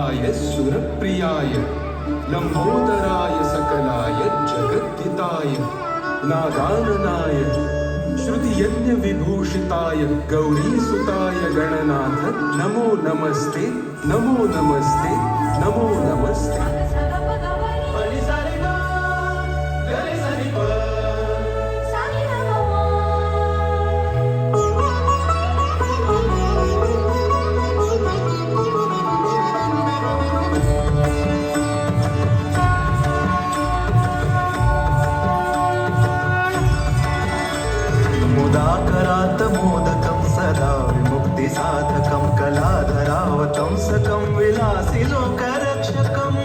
वरदाय सुरप्रियाय लंबोदराय सकलाय जगद्धिताय नागाननाय श्रुतियज्ञ विभूषिताय गौरीसुताय गणनाथ नमो नमस्ते नमो नमस्ते नमो नमस्ते। मुदाकरात् मोदकं सदा विमुक्तिसाधकं कलाधरावतंसकं विलासि लोकरक्षकम्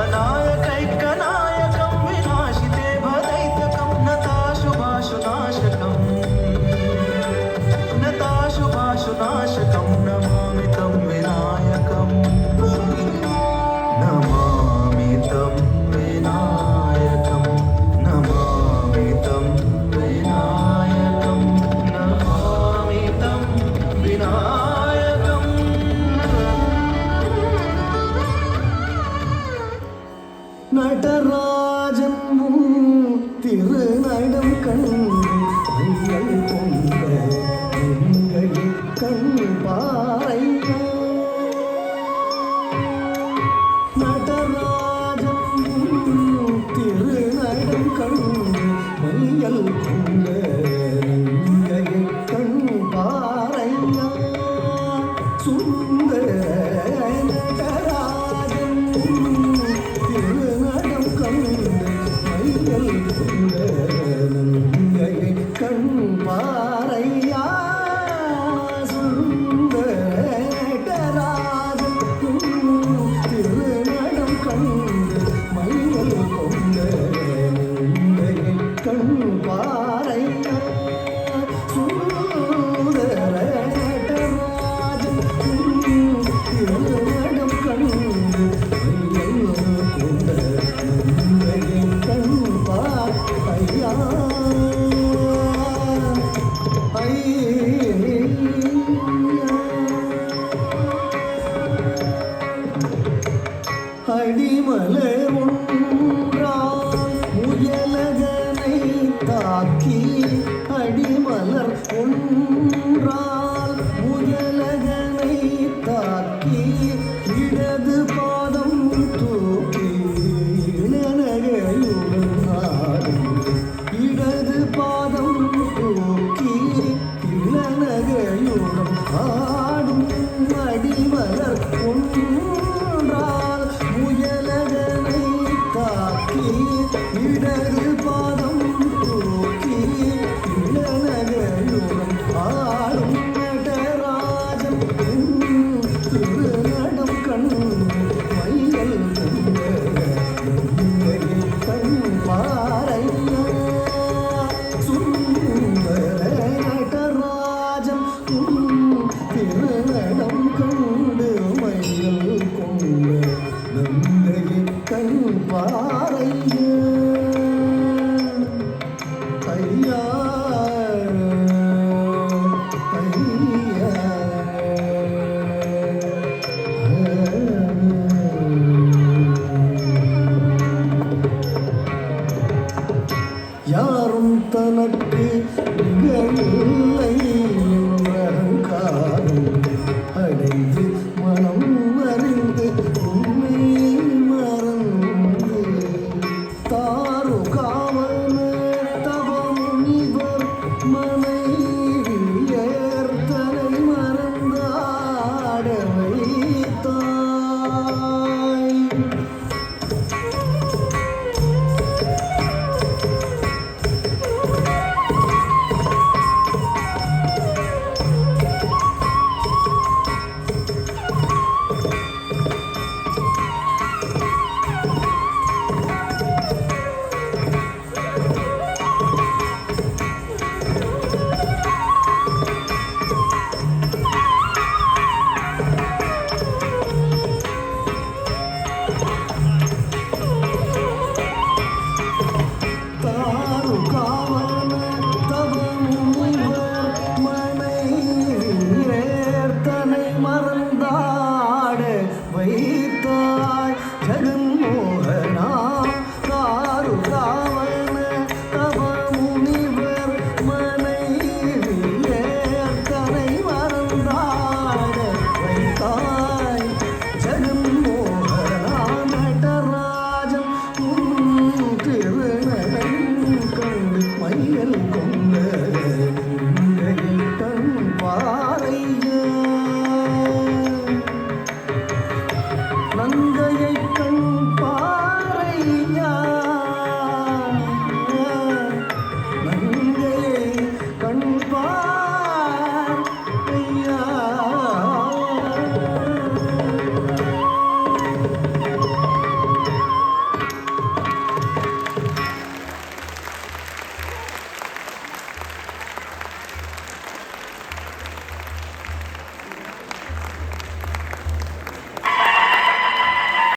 अनायकैकनायकं विनाशिते भदैतकं नताशुभाशुनाशकं नमामि तं विनायकं नमामि तं विनायकं नमामि तं நடராஜன் திருநடம் கண்டு கொண்ட எங்கள் கண் பாறையா நடராஜன் திருநடம் கண்டு மையல் கொண்ட எங்கள் கண் பாறையா சுந்தர கண் பாறையா சுந்தரராஜன் திருநடம் கண்டு மையல் கொண்ட கண் பாறையா சுந்தரராஜன் திருநடம் கண்டு மையல் கொண்ட கண் பாறையா அடிமலர் ஒன்றால் முயலகனை தாக்கி அடிமலர் ஒன்றால் முயலகனை தாக்கி இடது பாதம் தூக்கி இளநகையுடன் ஆடும் இடது பாதம் தூக்கி இளநகையுடன் ஆடும் அடிமலர் ஒன்றால் முயலகனை தாக்கி இடது